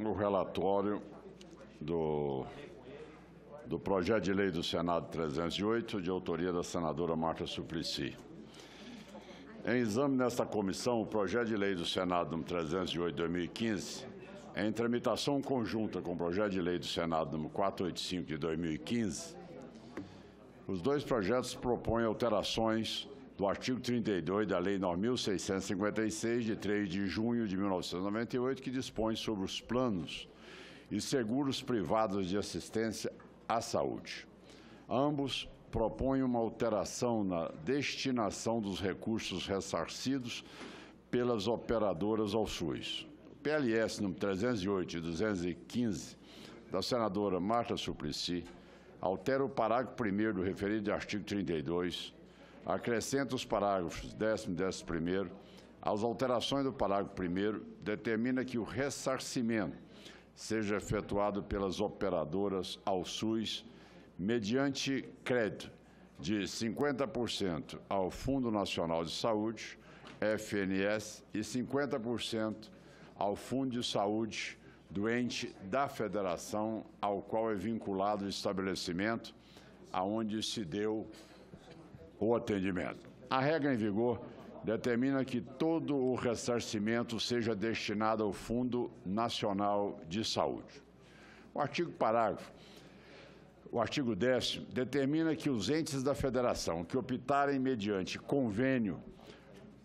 o relatório do projeto de lei do Senado 308, de autoria da senadora Marta Suplicy. Em exame nesta comissão, o projeto de lei do Senado número 308 de 2015, em tramitação conjunta com o projeto de lei do Senado número 485 de 2015, os dois projetos propõem alterações do artigo 32 da Lei 9.656, de 3 de junho de 1998, que dispõe sobre os planos e seguros privados de assistência à saúde. Ambos propõem uma alteração na destinação dos recursos ressarcidos pelas operadoras ao SUS. O PLS número 308 e 215, da senadora Marta Suplicy, altera o parágrafo 1º do referido artigo 32, acrescenta os parágrafos 10º e 11º. As alterações do parágrafo 1º determina que o ressarcimento seja efetuado pelas operadoras ao SUS mediante crédito de 50% ao Fundo Nacional de Saúde, FNS, e 50% ao Fundo de Saúde do ente da federação ao qual é vinculado o estabelecimento aonde se deu o atendimento. A regra em vigor determina que todo o ressarcimento seja destinado ao Fundo Nacional de Saúde. O artigo 10º determina que os entes da federação que optarem mediante convênio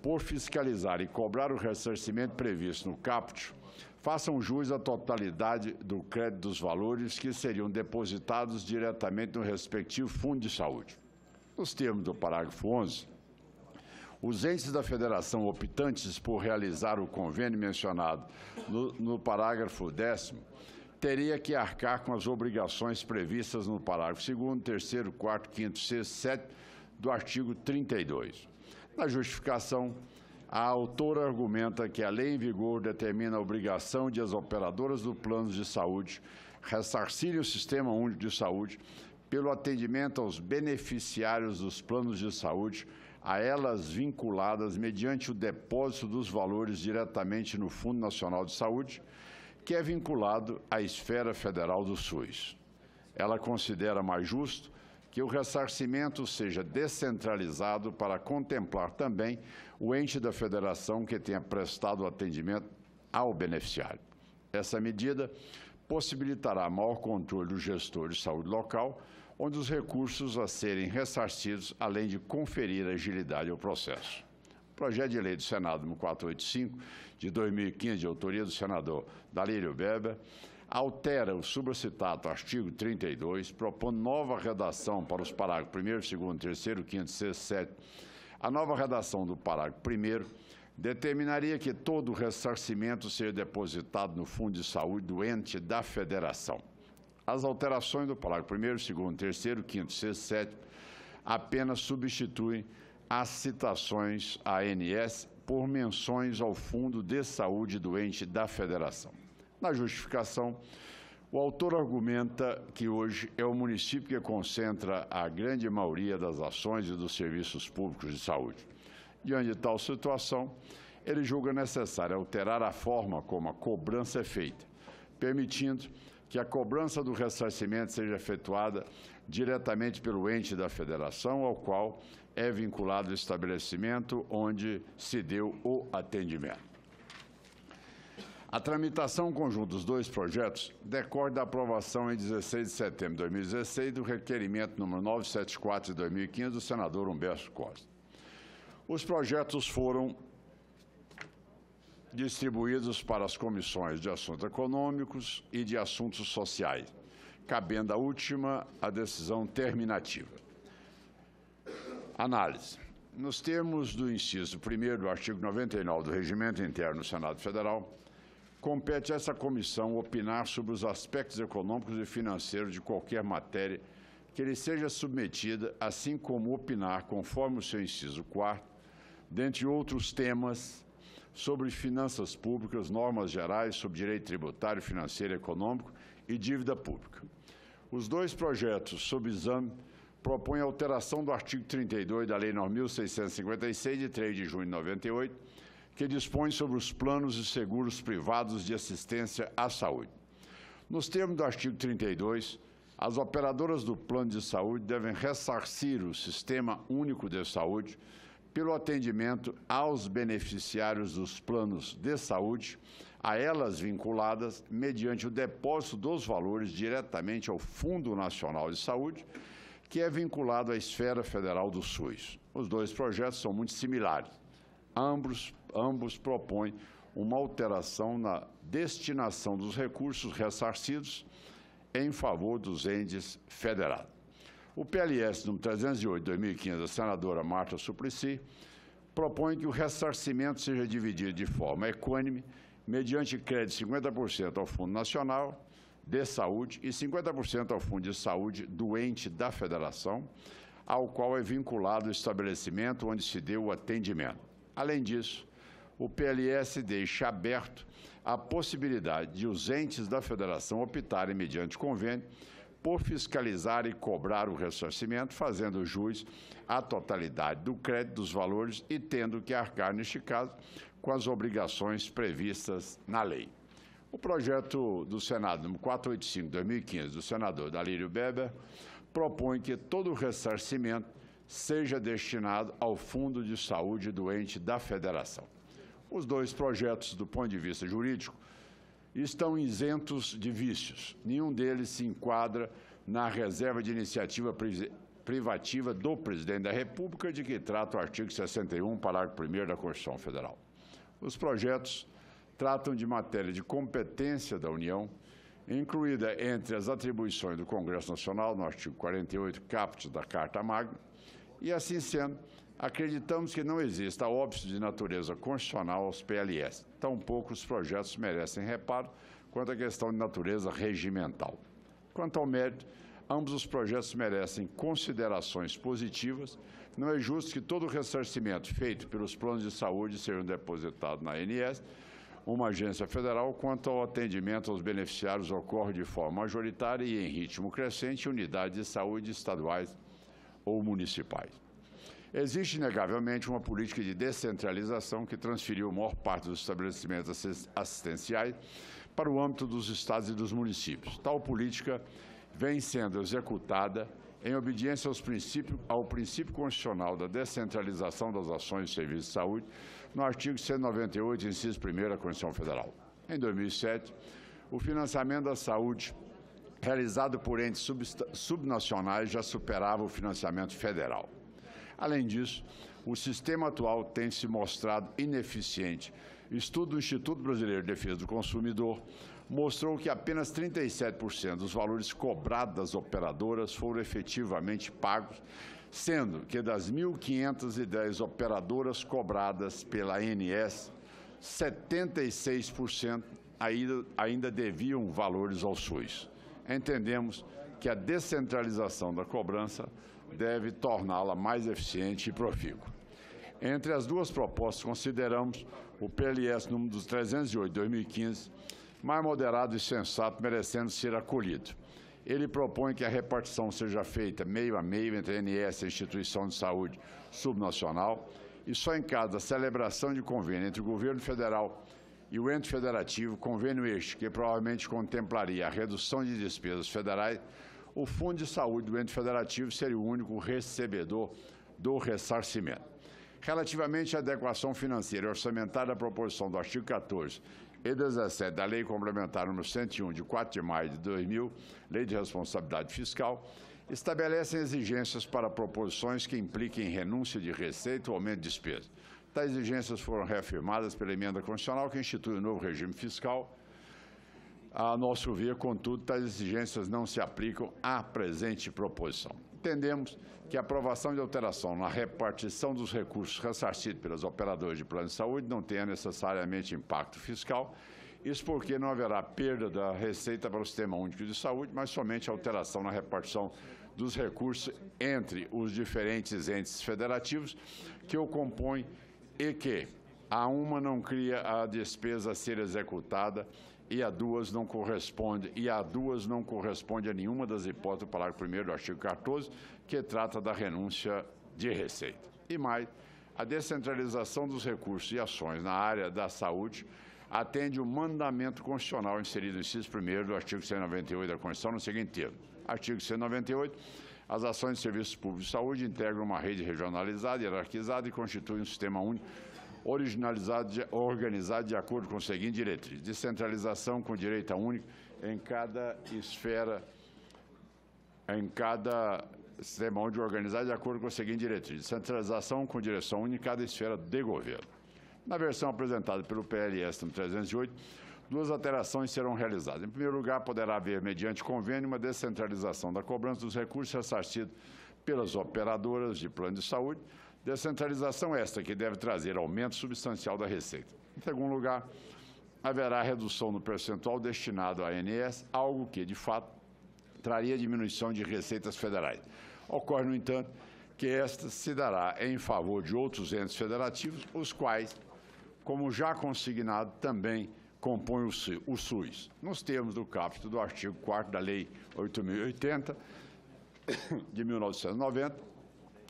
por fiscalizar e cobrar o ressarcimento previsto no caput, façam jus à totalidade do crédito dos valores que seriam depositados diretamente no respectivo Fundo de Saúde. Nos termos do parágrafo 11, os entes da federação optantes por realizar o convênio mencionado no parágrafo 10º teria que arcar com as obrigações previstas no parágrafo 2º, 3º, 4º, 5º, 6º, 7º do artigo 32. Na justificação, a autora argumenta que a lei em vigor determina a obrigação de as operadoras do plano de saúde ressarcirem o Sistema Único de Saúde pelo atendimento aos beneficiários dos planos de saúde, a elas vinculadas mediante o depósito dos valores diretamente no Fundo Nacional de Saúde, que é vinculado à esfera federal do SUS. Ela considera mais justo que o ressarcimento seja descentralizado para contemplar também o ente da federação que tenha prestado o atendimento ao beneficiário. Essa medida possibilitará maior controle do gestor de saúde local, onde os recursos a serem ressarcidos, além de conferir agilidade ao processo. O projeto de lei do Senado número 485, de 2015, de autoria do senador Dalírio Weber, altera o supracitado artigo 32, propondo nova redação para os parágrafos 1º, 2º, 3º, 5º, 6º, 7º. A nova redação do parágrafo 1º determinaria que todo o ressarcimento seja depositado no Fundo de Saúde do ente da federação. As alterações do parágrafo 1º, 2º, 3º, 5º, 6º, 7º apenas substituem as citações à ANS por menções ao Fundo de Saúde do ente da federação. Na justificação, o autor argumenta que hoje é o município que concentra a grande maioria das ações e dos serviços públicos de saúde. Diante de tal situação, ele julga necessário alterar a forma como a cobrança é feita, permitindo que a cobrança do ressarcimento seja efetuada diretamente pelo ente da federação ao qual é vinculado o estabelecimento onde se deu o atendimento. A tramitação conjunta dos dois projetos decorre da aprovação em 16 de setembro de 2016 do requerimento número 974 de 2015 do senador Humberto Costa. Os projetos foram distribuídos para as comissões de assuntos econômicos e de assuntos sociais, cabendo à última a decisão terminativa. Análise. Nos termos do inciso 1º do artigo 99 do Regimento Interno do Senado Federal, compete a essa comissão opinar sobre os aspectos econômicos e financeiros de qualquer matéria que lhe seja submetida, assim como opinar, conforme o seu inciso 4º, dentre outros temas, sobre finanças públicas, normas gerais sobre direito tributário, financeiro, econômico e dívida pública. Os dois projetos sob exame propõem alteração do artigo 32 da Lei 9.656, de 3 de junho de 98, que dispõe sobre os planos de seguros privados de assistência à saúde. Nos termos do artigo 32, as operadoras do plano de saúde devem ressarcir o Sistema Único de Saúde pelo atendimento aos beneficiários dos planos de saúde, a elas vinculadas, mediante o depósito dos valores diretamente ao Fundo Nacional de Saúde, que é vinculado à esfera federal do SUS. Os dois projetos são muito similares. Ambos propõem uma alteração na destinação dos recursos ressarcidos em favor dos entes federados. O PLS número 308, 2015, da senadora Marta Suplicy, propõe que o ressarcimento seja dividido de forma equânime, mediante crédito de 50% ao Fundo Nacional de Saúde e 50% ao Fundo de Saúde do ente da Federação, ao qual é vinculado o estabelecimento onde se deu o atendimento. Além disso, o PLS deixa aberto a possibilidade de os entes da Federação optarem, mediante convênio, por fiscalizar e cobrar o ressarcimento, fazendo jus à totalidade do crédito dos valores e tendo que arcar, neste caso, com as obrigações previstas na lei. O projeto do Senado, número 485/2015, do senador Dalírio Beber, propõe que todo o ressarcimento seja destinado ao Fundo de Saúde do ente da Federação. Os dois projetos, do ponto de vista jurídico, estão isentos de vícios. Nenhum deles se enquadra na reserva de iniciativa privativa do Presidente da República, de que trata o artigo 61, parágrafo 1º da Constituição Federal. Os projetos tratam de matéria de competência da União, incluída entre as atribuições do Congresso Nacional, no artigo 48, caput da Carta Magna, e, assim sendo, acreditamos que não exista óbice de natureza constitucional aos PLS. Tampouco os projetos merecem reparo quanto à questão de natureza regimental. Quanto ao mérito, ambos os projetos merecem considerações positivas. Não é justo que todo o ressarcimento feito pelos planos de saúde seja depositado na ANS, uma agência federal, quanto ao atendimento aos beneficiários ocorre de forma majoritária e em ritmo crescente em unidades de saúde estaduais ou municipais. Existe, inegavelmente, uma política de descentralização que transferiu a maior parte dos estabelecimentos assistenciais para o âmbito dos estados e dos municípios. Tal política vem sendo executada em obediência ao princípio constitucional da descentralização das ações de serviços de saúde, no artigo 198, inciso 1º da Constituição Federal. Em 2007, o financiamento da saúde realizado por entes subnacionais já superava o financiamento federal. Além disso, o sistema atual tem se mostrado ineficiente. Estudo do Instituto Brasileiro de Defesa do Consumidor mostrou que apenas 37% dos valores cobrados das operadoras foram efetivamente pagos, sendo que das 1.510 operadoras cobradas pela ANS, 76% ainda deviam valores ao SUS. Entendemos que a descentralização da cobrança deve torná-la mais eficiente e profícua. Entre as duas propostas, consideramos o PLS número 308/2015 mais moderado e sensato, merecendo ser acolhido. Ele propõe que a repartição seja feita meio a meio entre a ANS e a instituição de saúde subnacional e só em caso da celebração de convênio entre o governo federal e o ente federativo, convênio este que provavelmente contemplaria a redução de despesas federais, o Fundo de Saúde do ente federativo seria o único recebedor do ressarcimento. Relativamente à adequação financeira e orçamentária da proposição do artigo 14 e 17 da Lei Complementar nº 101, de 4 de maio de 2000, Lei de Responsabilidade Fiscal, estabelecem exigências para proposições que impliquem renúncia de receita ou aumento de despesa. Tais exigências foram reafirmadas pela emenda constitucional que institui o novo regime fiscal. A nosso ver, contudo, tais exigências não se aplicam à presente proposição. Entendemos que a aprovação de alteração na repartição dos recursos ressarcidos pelas operadoras de plano de saúde não tenha necessariamente impacto fiscal, isso porque não haverá perda da receita para o Sistema Único de Saúde, mas somente alteração na repartição dos recursos entre os diferentes entes federativos que o compõem e que a uma não cria a despesa a ser executada e a duas não corresponde a nenhuma das hipóteses do parágrafo 1º do artigo 14, que trata da renúncia de receita. E mais, A descentralização dos recursos e ações na área da saúde atende o mandamento constitucional inserido no inciso 1º do artigo 198 da Constituição no seguinte termo. Artigo 198. As ações de serviços públicos de saúde integram uma rede regionalizada, hierarquizada e constituem um sistema único, organizado de acordo com a seguinte diretriz: descentralização com direito único em cada esfera, sistema único organizado de acordo com a seguinte diretriz: descentralização com direção única em cada esfera de governo. Na versão apresentada pelo PLS no 308, duas alterações serão realizadas. Em primeiro lugar, poderá haver, mediante convênio, uma descentralização da cobrança dos recursos ressarcidos pelas operadoras de plano de saúde, descentralização esta que deve trazer aumento substancial da receita. Em segundo lugar, haverá redução no percentual destinado à ANS, algo que, de fato, traria diminuição de receitas federais. Ocorre, no entanto, que esta se dará em favor de outros entes federativos, os quais, como já consignado, também compõem o SUS, nos termos do caput do artigo 4º da Lei 8.080, de 1990,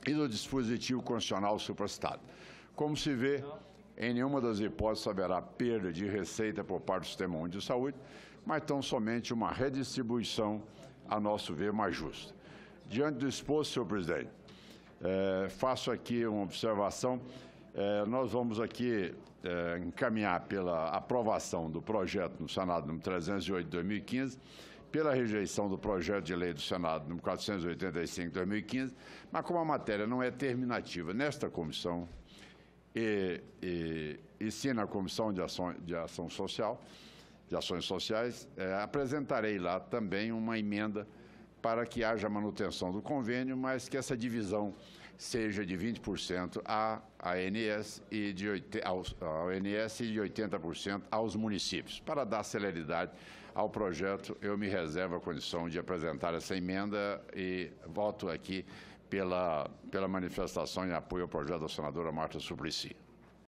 e do dispositivo constitucional supracitado. Como se vê, em nenhuma das hipóteses haverá perda de receita por parte do Sistema Único de Saúde, mas tão somente uma redistribuição, a nosso ver, mais justa. Diante do exposto, senhor presidente, faço aqui uma observação. Nós vamos aqui encaminhar pela aprovação do projeto no Senado número 308 de 2015, pela rejeição do projeto de lei do Senado número 485 de 2015, mas como a matéria não é terminativa nesta comissão e sim na Comissão de Ações Sociais, apresentarei lá também uma emenda para que haja manutenção do convênio, mas que essa divisão seja de 20% à ANS e de 80% aos municípios. Para dar celeridade ao projeto, eu me reservo a condição de apresentar essa emenda e voto aqui pela manifestação em apoio ao projeto da senadora Marta Suplicy.